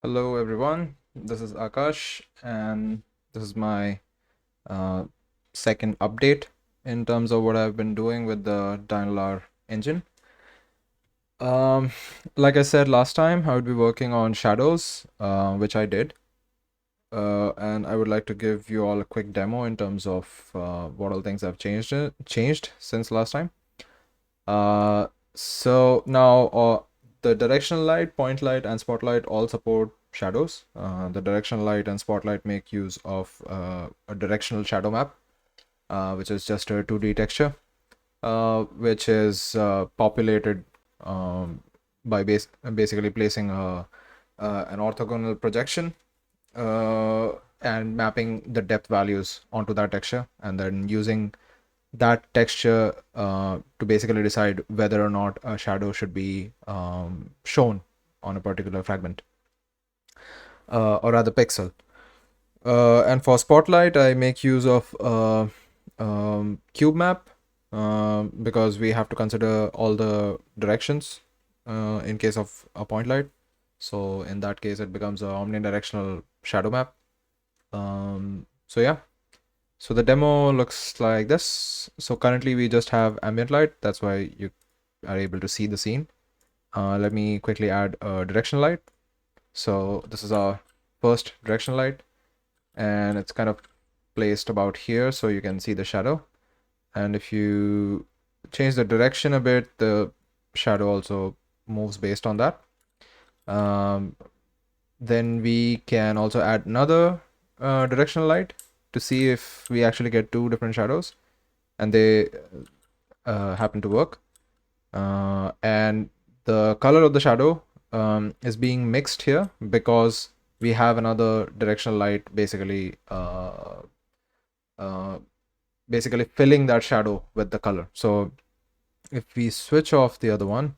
Hello everyone, this is Akash and this is my uh, second update in terms of what I've been doing with the Dynalar engine. Um, like I said last time, I would be working on shadows, which I did. And I would like to give you all a quick demo in terms of what all things have changed since last time. So now the directional light, point light, and spotlight all support shadows. The directional light and spotlight make use of a directional shadow map, which is just a 2D texture, which is populated by basically placing an orthogonal projection uh, and mapping the depth values onto that texture, and then using that texture to basically decide whether or not a shadow should be shown on a particular fragment or rather pixel. And for Spotlight, I make use of cube map because we have to consider all the directions in case of a point light. So in that case, it becomes a omnidirectional shadow map. So yeah. So the demo looks like this. So currently we just have ambient light. That's why you are able to see the scene. Let me quickly add a directional light. So this is our first directional light, and it's kind of placed about here so you can see the shadow. And if you change the direction a bit, the shadow also moves based on that. Then we can also add another directional light to see if we actually get two different shadows and they happen to work. And the color of the shadow is being mixed here because we have another directional light uh, basically filling that shadow with the color. So if we switch off the other one,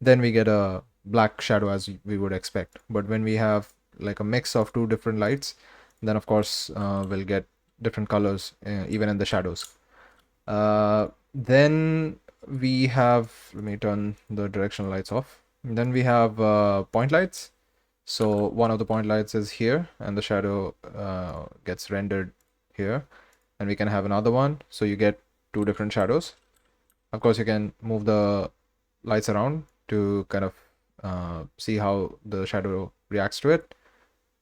then we get a black shadow as we would expect. But when we have like a mix of two different lights, then of course we'll get different colors even in the shadows. Then we have, let me turn the directional lights off. Then we have point lights. So one of the point lights is here and the shadow gets rendered here. And we can have another one. So you get two different shadows. Of course, you can move the lights around to kind of see how the shadow reacts to it.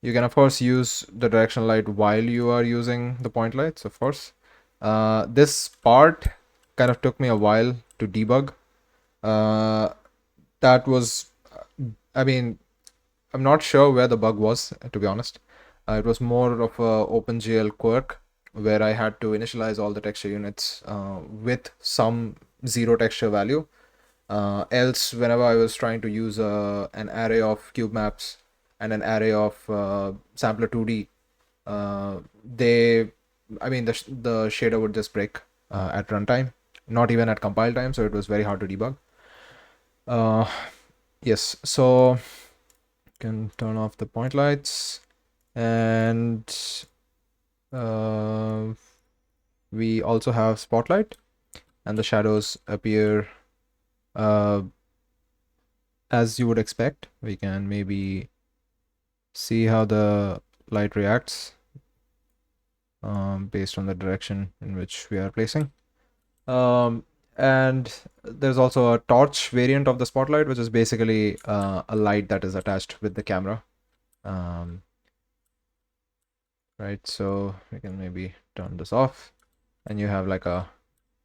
You can, of course, use the directional light while you are using the point lights, of course. This part kind of took me a while to debug. Uh, that was, I mean, I'm not sure where the bug was, to be honest. It was more of a OpenGL quirk where I had to initialize all the texture units with some zero texture value. Else, whenever I was trying to use an array of cube maps and an array of sampler 2D, the shader would just break at runtime, not even at compile time, so it was very hard to debug. Yes, so can turn off the point lights, and we also have spotlight, and the shadows appear as you would expect. We can maybe see how the light reacts based on the direction in which we are placing. And there's also a torch variant of the spotlight, which is basically a light that is attached with the camera. Right, so we can maybe turn this off, and you have like a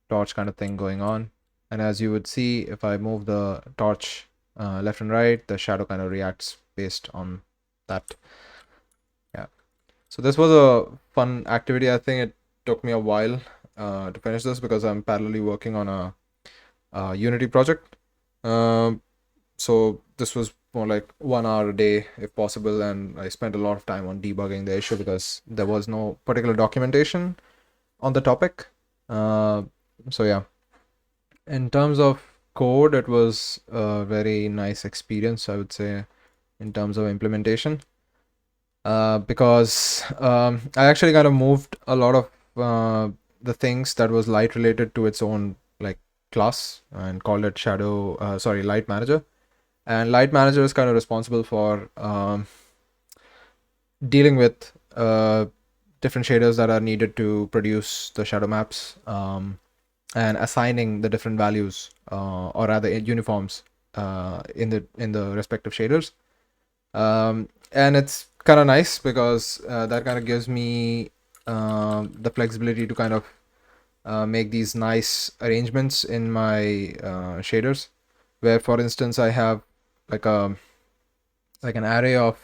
torch kind of thing going on. And as you would see, if I move the torch left and right, the shadow kind of reacts based on that. Yeah. So this was a fun activity. I think it took me a while to finish this because I'm parallelly working on a Unity project. So this was more like 1 hour a day if possible, and I spent a lot of time on debugging the issue because there was no particular documentation on the topic. So yeah, in terms of code, it was a very nice experience, I would say, in terms of implementation. Because I actually kind of moved a lot of the things that was light related to its own like class and called it light manager. And light manager is kind of responsible for dealing with different shaders that are needed to produce the shadow maps, and assigning the different values, or rather uniforms, in the respective shaders. And it's kind of nice because that kind of gives me the flexibility to kind of make these nice arrangements in my shaders, where for instance I have like a like an array of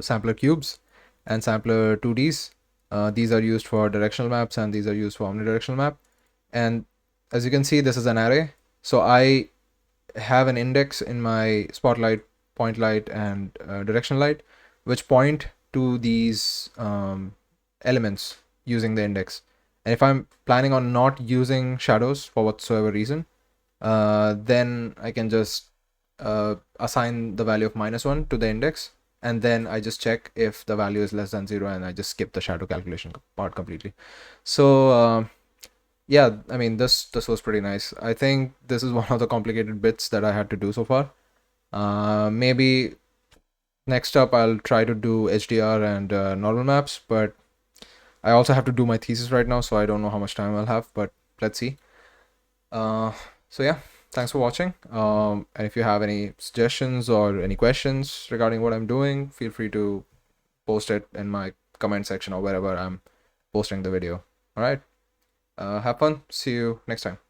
sampler cubes and sampler 2Ds. These are used for directional maps and these are used for omnidirectional map. And as you can see, this is an array. So I have an index in my spotlight, point light, and directional light, which point to these elements using the index. And if I'm planning on not using shadows for whatsoever reason, then I can just assign the value of -1 to the index, and then I just check if the value is less than 0, and I just skip the shadow calculation part completely. So yeah, I mean, this was pretty nice. I think this is one of the complicated bits that I had to do so far. Maybe next up I'll try to do HDR and normal maps, but I also have to do my thesis right now, so I don't know how much time I'll have, but let's see. Uh, so yeah, thanks for watching. And if you have any suggestions or any questions regarding what I'm doing, feel free to post it in my comment section or wherever I'm posting the video. All right. Have fun. See you next time.